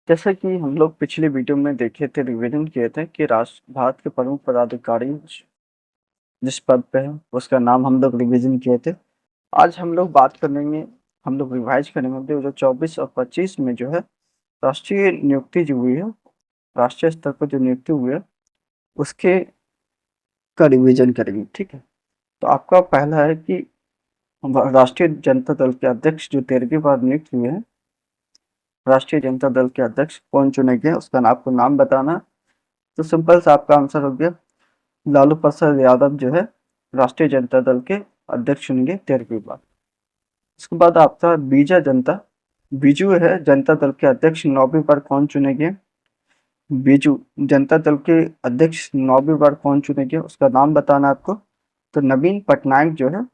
जैसा कि हम लोग पिछले वीडियो में देखे थे, रिवीजन किए थे कि राष्ट्र भारत के प्रमुख पदाधिकारी जिस पद पे है उसका नाम हम लोग रिवीजन किए थे। आज हम लोग बात करेंगे, हम लोग रिवाइज करेंगे 2024 और 25 में जो है राष्ट्रीय नियुक्ति जो हुई है, राष्ट्रीय स्तर पर जो नियुक्ति हुई है उसके का रिवीजन करेंगे। ठीक है, तो आपका पहला है कि राष्ट्रीय जनता दल के अध्यक्ष जो 13वीं बार नियुक्त हुए हैं, राष्ट्रीय जनता दल के अध्यक्ष कौन चुने गए उसका आपको नाम बताना। तो सिंपल सा आपका आंसर हो गया, लालू प्रसाद यादव जो है राष्ट्रीय जनता दल के अध्यक्ष चुनेंगे 13वीं बार। उसके बाद आपका बीजू है जनता दल के अध्यक्ष 9वीं बार कौन चुनेंगे। बीजू जनता दल के अध्यक्ष 9वीं बार कौन चुनेंगे उसका नाम बताना आपको। तो नवीन पटनायक जो है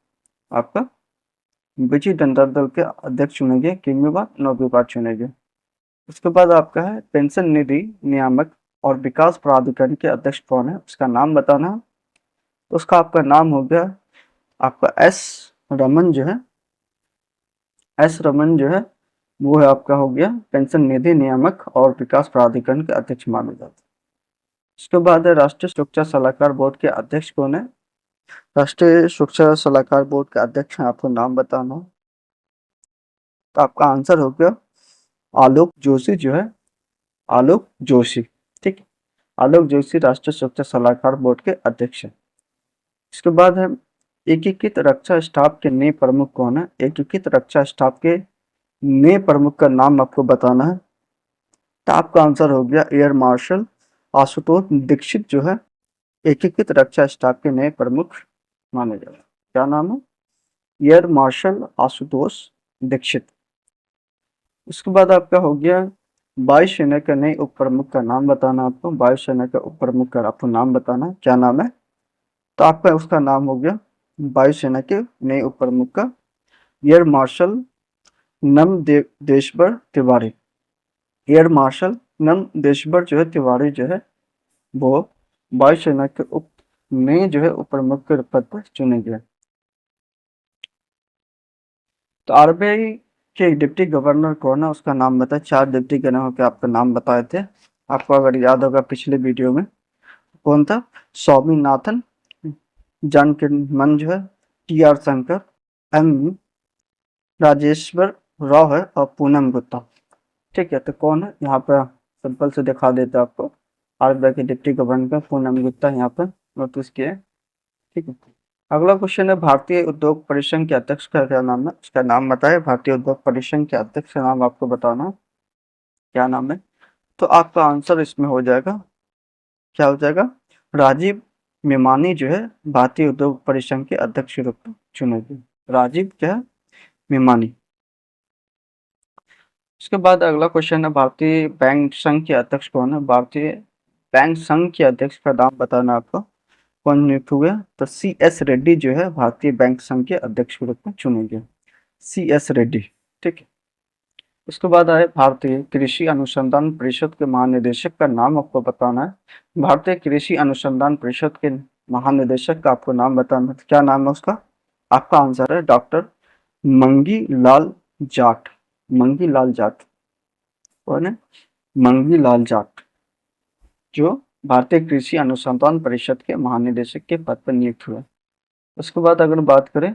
आपका बीजू जनता दल के अध्यक्ष चुनेंगे, कितनी बार, 9वीं बार चुनेंगे। उसके बाद आपका है पेंशन निधि नियामक और विकास प्राधिकरण के अध्यक्ष कौन है उसका नाम बताना। तो उसका आपका नाम हो गया आपका रमन जो है एस रमन जो है वो है आपका हो गया पेंशन निधि नियामक और विकास प्राधिकरण के अध्यक्ष माने जाते हैं। उसके बाद है राष्ट्रीय सुरक्षा सलाहकार बोर्ड के अध्यक्ष कौन है। राष्ट्रीय सुरक्षा सलाहकार बोर्ड के अध्यक्ष हैं, आपको नाम बताना है। तो आपका आंसर हो गया आलोक जोशी जो है, आलोक जोशी। ठीक है, आलोक जोशी राष्ट्रीय सुरक्षा सलाहकार बोर्ड के अध्यक्ष हैं। इसके बाद है एकीकृत रक्षा स्टाफ के नए प्रमुख कौन है। एकीकृत रक्षा स्टाफ के नए प्रमुख का नाम आपको बताना है। तो आपका आंसर हो गया एयर मार्शल आशुतोष दीक्षित जो है एकीकृत रक्षा स्टाफ के नए प्रमुख माने जाते हैं। क्या नाम है, एयर मार्शल आशुतोष दीक्षित। उसके बाद आपका हो गया वायुसेना के नए उप प्रमुख का नाम बताना आपको। वायुसेना के उप प्रमुख का आपको नाम बताना, क्या नाम है। तो आपका उसका नाम हो गया वायुसेना के नए उप प्रमुख का air marshal Deshwar Tiwari. Air marshal Deshwar जो है तिवारी जो है वो वायुसेना के उप नए जो है उप प्रमुख के पद पर चुने गए। तो आरबीआई के डिप्टी गवर्नर कौन है उसका नाम बताए। 4 डिप्टी गवर्नर के आपका नाम बताए थे, आपको अगर याद होगा पिछले वीडियो में। कौन था, स्वामीनाथन, मन जो है, T R Shankar, M Rajeshwar Rao है और पूनम गुप्ता। ठीक है, तो कौन है यहाँ पर सिंपल से दिखा देते आपको। आरबीआई के डिप्टी गवर्नर का पूनम गुप्ता यहाँ पर नोटिस किए। ठीक है, अगला क्वेश्चन है भारतीय उद्योग परिसंघ के अध्यक्ष का क्या नाम है उसका नाम बताए। भारतीय उद्योग परिसंघ के अध्यक्ष का नाम आपको बताना, क्या नाम है। तो आपका आंसर इसमें हो जाएगा, क्या हो जाएगा, राजीव मेमानी जो है भारतीय उद्योग परिसंघ के अध्यक्ष के रूप में चुने गए। राजीव क्या है, मेमानी। उसके बाद अगला क्वेश्चन है भारतीय बैंक संघ के अध्यक्ष कौन है। भारतीय बैंक संघ के अध्यक्ष का नाम बताना आपको, कौन नियुक्त हुए। तो सी एस रेड्डी जो है भारतीय बैंक संघ के अध्यक्ष के रूप में चुने गए, सी एस रेड्डी। ठीक है, उसके बाद आए भारतीय कृषि अनुसंधान परिषद के महानिदेशक का नाम आपको बताना है। भारतीय कृषि अनुसंधान परिषद के महानिदेशक का आपको नाम बताना है, क्या नाम है उसका। आपका आंसर है डॉक्टर मंगी लाल जाट। मंगी लाल जाट कौन है, मंगी लाल जाट जो भारतीय कृषि अनुसंधान परिषद के महानिदेशक के पद पर नियुक्त हुए। उसके बाद अगर बात करें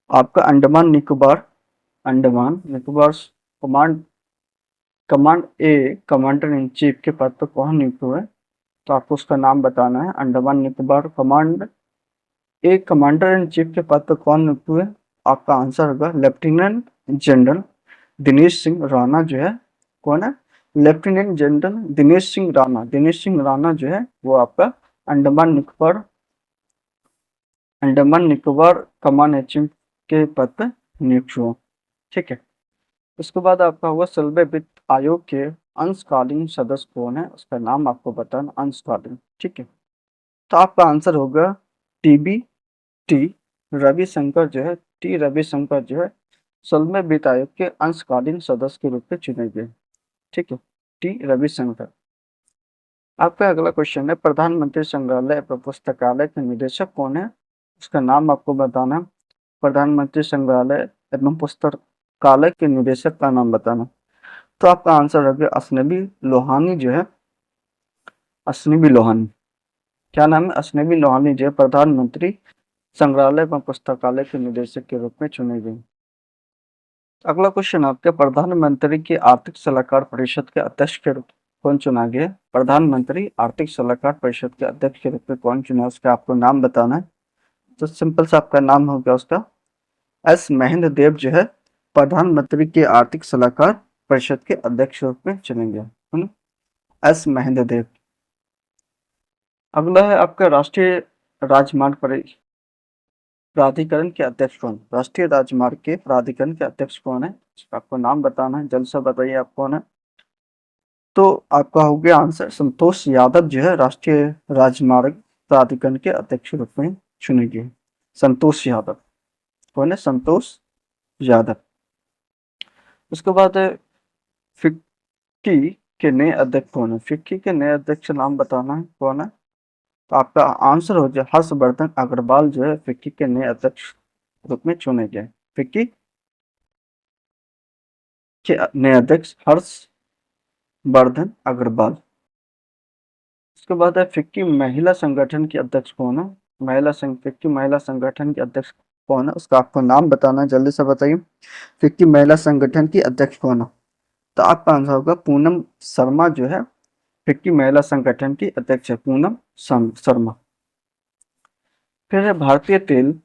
आपका Andaman Nicobar command command A commander in chief के पद पर कौन नियुक्त हुए। तो आपको उसका नाम बताना है। Andaman Nicobar command A commander in chief के पद पर कौन नियुक्त हुए। आपका आंसर होगा लेफ्टिनेंट जनरल दिनेश सिंह राणा जो है, कौन है, लेफ्टिनेंट जनरल दिनेश सिंह राणा। दिनेश सिंह राणा जो है वो आपका अंडमान निकोबार कमांड चीफ के पद पर नियुक्त हुआ। ठीक है, उसके बाद आपका हुआ सलबे वित्त आयोग के अंशकालीन सदस्य कौन है उसका नाम आपको बताना, अंशकालीन। ठीक है, तो आपका आंसर होगा टीबी टी रविशंकर जो है, टी रविशंकर जो है सलबे वित्त आयोग के अंशकालीन सदस्य के रूप में चुने गए। ठीक है, टी रविशंकर। आपका अगला क्वेश्चन है प्रधानमंत्री संग्रहालय एवं पुस्तकालय के निदेशक कौन है उसका नाम आपको बताना। प्रधानमंत्री संग्रहालय एवं पुस्तकालय के निदेशक का नाम बताना। तो आपका आंसर हो गया असनबी लोहानी जो है, असनबी लोहानी। क्या नाम है? असनबी लोहानी जो है प्रधानमंत्री संग्रहालय व पुस्तकालय के निदेशक के रूप में चुनी गई। अगला क्वेश्चन आपके प्रधानमंत्री की आर्थिक सलाहकार परिषद के अध्यक्ष के रूप कौन चुना गया? प्रधानमंत्री आर्थिक सलाहकार परिषद के अध्यक्ष के रूप में कौन चुना, उसका आपको नाम बताना है। तो सिंपल सा आपका नाम हो गया उसका एस महेंद्र देव जो है प्रधानमंत्री के आर्थिक सलाहकार परिषद के अध्यक्ष रूप में चुने गए, है ना, एस महेंद्र देव। अगला है आपका राष्ट्रीय राजमार्ग प्राधिकरण के अध्यक्ष कौन? राष्ट्रीय राजमार्ग के प्राधिकरण के अध्यक्ष कौन है, आपको नाम बताना है, जल्द से बताइए आप कौन है। तो आपका हो गया आंसर संतोष यादव जो है राष्ट्रीय राजमार्ग प्राधिकरण के अध्यक्ष रूप में चुने गए। संतोष यादव कौन है? संतोष यादव। उसके बाद है फिक्की के नए अध्यक्ष कौन है? फिक्की के नए अध्यक्ष का नाम बताना है, कौन है। तो आपका आंसर हो जाए हर्षवर्धन अग्रवाल जो है फिक्की के नए अध्यक्ष रूप में चुने गए। फिक्की के नए अध्यक्ष हर्षवर्धन अग्रवाल। उसके बाद है फिक्की महिला संगठन के अध्यक्ष कौन है? फिक्की महिला संगठन के अध्यक्ष कौन है, उसका आपको नाम बताना है, जल्दी से बताइए। फिक्की महिला संगठन की अध्यक्ष कौन है? तो आपका आंसर होगा पूनम शर्मा जो है फिक्की महिला संगठन की अध्यक्ष है, पूनम शर्मा। फिर है भारतीय तेल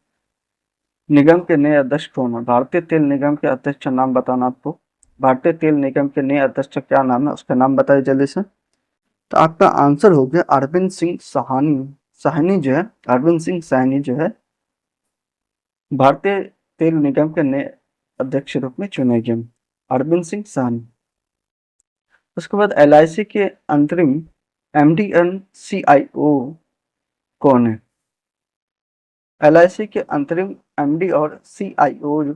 निगम के नए अध्यक्ष कौन है? भारतीय तेल निगम के अध्यक्ष का नाम बताना आपको। भारतीय तेल निगम के नए अध्यक्ष का क्या नाम है, उसका नाम बताइए जल्दी से। तो आपका आंसर हो गया अरविंद सिंह साहनी। साहनी जो है, अरविंद सिंह साहनी जो है भारतीय तेल निगम के नए अध्यक्ष रूप में चुने गए, अरविंद सिंह साहनी। उसके बाद LIC के अंतरिम MD एंड CIO कौन है? LIC के अंतरिम MD और CIO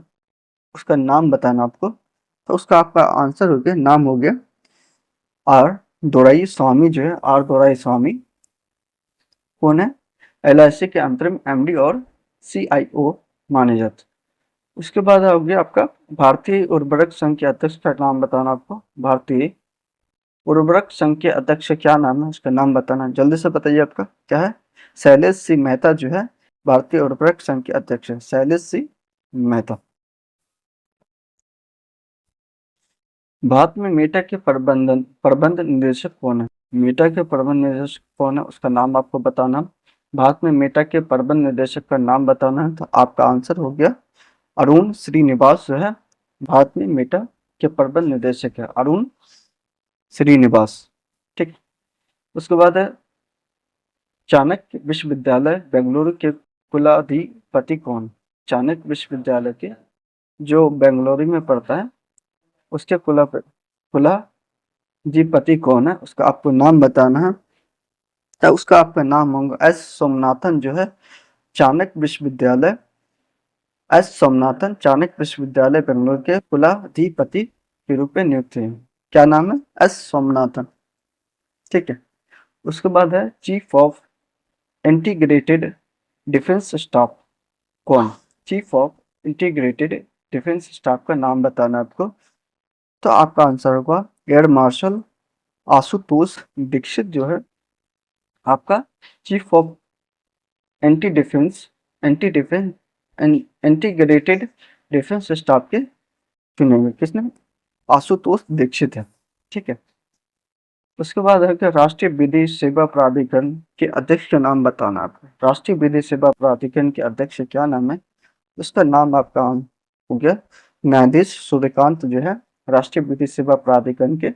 उसका नाम बताना आपको। तो उसका आपका आंसर हो गया, नाम हो गया आर दोराई स्वामी जो है, आर दोराई स्वामी कौन है? LIC के अंतरिम MD और CIO माने जाते। उसके बाद हो गया आपका भारतीय उर्वरक संघ के अध्यक्ष का नाम बताना आपको। भारतीय उर्वरक संघ के अध्यक्ष क्या नाम है, उसका नाम बताना, जल्दी से बताइए आपका क्या है। शैलेश सिंह मेहता जो है भारतीय उर्वरक संघ के अध्यक्ष है, शैलेश सिंह मेहता। भारत में मेटा के प्रबंध निदेशक कौन है? मेटा के प्रबंध निदेशक कौन है, उसका नाम आपको बताना। भारत में मेटा के प्रबंध निदेशक का नाम बताना है। तो आपका आंसर हो गया अरुण श्रीनिवास जो है भारत में मेटा के प्रबंध निदेशक है, अरुण श्रीनिवास। ठीक। उसके बाद है चाणक्य विश्वविद्यालय बेंगलुरु के कुलाधिपति कौन? चाणक्य विश्वविद्यालय के जो बेंगलुरु में पड़ता है उसके कुलाधिपति कौन है, उसका आपको नाम बताना है। तो उसका आपका नाम होगा एस सोमनाथन जो है चाणक्य विश्वविद्यालय, एस सोमनाथन चाणक्य विश्वविद्यालय बेंगलुरु के कुलाधिपति के रूप में नियुक्त हैं। क्या नाम है? एस सोमनाथन। ठीक है। उसके बाद है chief of integrated defence staff कौन? Chief of integrated defence staff का नाम बताना आपको। तो आपका आंसर होगा एयर मार्शल आशुतोष दीक्षित जो है आपका chief of integrated defence staff के चुने हुए। किसने? आशुतोष दीक्षित है। ठीक है। उसके बाद है कि राष्ट्रीय विधि सेवा प्राधिकरण के अध्यक्ष का नाम बताना आपको। राष्ट्रीय विधि सेवा प्राधिकरण के अध्यक्ष क्या नाम है, उसका नाम आपका हो गया न्यायाधीश सूर्यकांत जो है राष्ट्रीय विधि सेवा प्राधिकरण के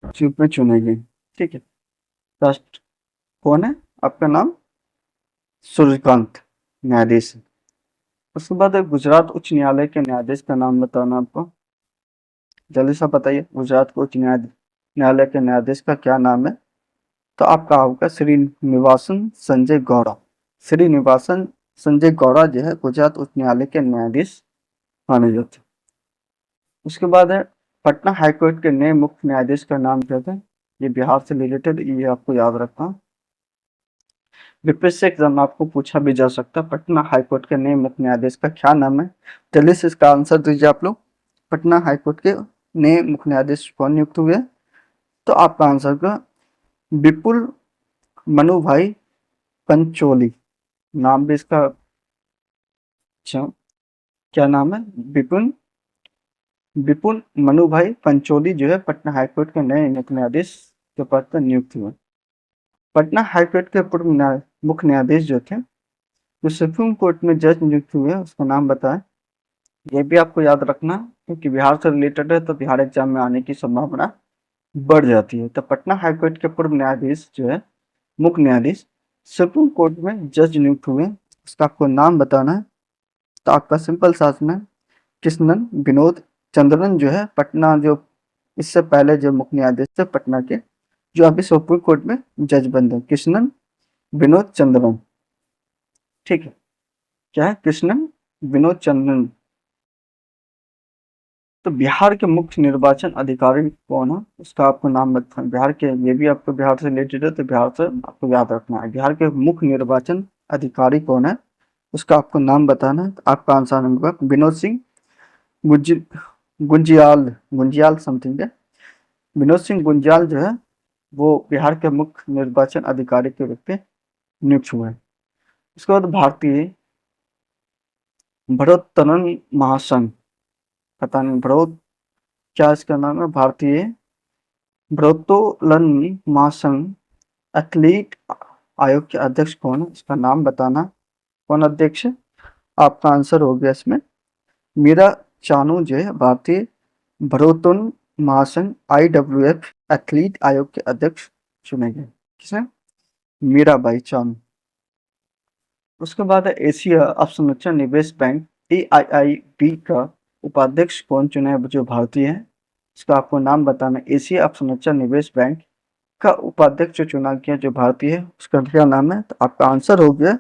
रूप में चुने गए। ठीक है। राष्ट्र कौन है आपका नाम? सूर्यकांत न्यायाधीश। उसके बाद गुजरात उच्च न्यायालय के न्यायाधीश का नाम बताना आपको, जल्दी से बताइए। गुजरात उच्च न्यायालय के न्यायाधीश का क्या नाम है? तो आपका होगा श्रीनिवासन संजय गौड़ा। श्रीनिवासन संजय गौड़ा जो है गुजरात उच्च न्यायालय के न्यायाधीश माने जाते। उसके बाद है पटना हाईकोर्ट के नए मुख्य न्यायाधीश का नाम क्या था? ये बिहार से रिलेटेड, ये आपको याद रखना। बीपीएससी एग्जाम में आपको पूछा भी जा सकता है, पटना हाईकोर्ट के नए मुख्य न्यायाधीश का क्या नाम है? जल्दी से इसका आंसर दीजिए आप लोग। पटना हाईकोर्ट के नए मुख्य न्यायाधीश कौन नियुक्त हुए? तो आपका आंसर का विपुल मनु भाई पंचोली, नाम भी इसका अच्छा क्या नाम है? विपुल विपुल मनु भाई पंचोली जो है पटना हाईकोर्ट के नए मुख्य न्यायाधीश के पद पर नियुक्त हुए। पटना हाईकोर्ट के पूर्व मुख्य न्यायाधीश जो थे, जो सुप्रीम कोर्ट में जज नियुक्त हुए, उसका नाम बताएं। ये भी आपको याद रखना, क्योंकि बिहार से रिलेटेड है तो बिहार एग्जाम में आने की संभावना बढ़ जाती है। तो पटना हाईकोर्ट के पूर्व न्यायाधीश जो है, मुख्य न्यायाधीश सुप्रीम कोर्ट में जज नियुक्त हुए, उसका आपको नाम बताना है। तो आपका सिंपल सा है कृष्णन विनोद चंद्रन जो है पटना, जो इससे पहले जो मुख्य न्यायाधीश थे पटना के, जो अभी सुप्रीम कोर्ट में जज बन गए, कृष्णन विनोद चंद्रन। ठीक है, क्या है? कृष्णन विनोद चंद्रन। तो बिहार के मुख्य निर्वाचन अधिकारी कौन है, उसका आपको नाम बताना। बिहार के, ये भी आपको बिहार से रिलेटेड है तो बिहार से आपको याद रखना है। बिहार के मुख्य निर्वाचन अधिकारी कौन है, उसका आपको नाम बताना है। तो आपका आंसर होगा विनोद सिंह गुज गुंजियाल गुंजियाल समथिंग है। विनोद सिंह गुंजियाल जो है वो बिहार के मुख्य निर्वाचन अधिकारी के रूप में नियुक्त हुए हैं। उसके बाद भारतीय भारोत्तोलन महासंघ, पता नहीं भारोत क्या इसका नाम है, भारतीय भारोत्तोलन महासंघ एथलीट आयोग के अध्यक्ष कौन है, इसका नाम बताना। कौन अध्यक्ष है? आपका आंसर हो गया इसमें मीरा चानू जो है भारतीय भारोत्तोलन महासंघ IWF एथलीट आयोग के अध्यक्ष चुने गए। किसने? मीराबाई चानू। उसके बाद है एशिया अवसंरचना निवेश बैंक AIIB का उपाध्यक्ष कौन चुना है, जो भारतीय है? इसका आपको नाम बताना। एशिया अवसंरचना निवेश बैंक का उपाध्यक्ष जो चुना गया जो भारतीय है, उसका क्या नाम है? तो आपका आंसर हो गया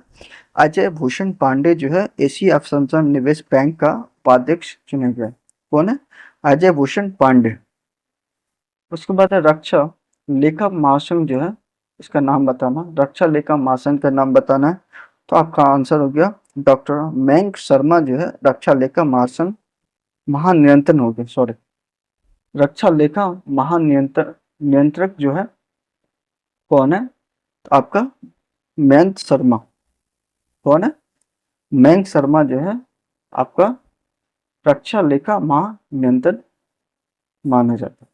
अजय भूषण पांडे जो है एशिया अवसंरचना निवेश बैंक का उपाध्यक्ष चुने गए। कौन है? अजय भूषण पांडे। उसके बाद है रक्षा लेखा महासंघ जो है, इसका नाम बताना। रक्षा लेखा महासंघ का नाम बताना है। तो आपका आंसर हो गया डॉक्टर मयंक शर्मा जो है रक्षा लेखा महासंघ महानियंत्रण हो गए, सॉरी, रक्षा लेखा महानियंत्रण नियंत्रक जो है कौन है? तो आपका मयंक शर्मा। कौन है? मयंक शर्मा जो है आपका रक्षा लेखा महानियंत्रण माना जाता है।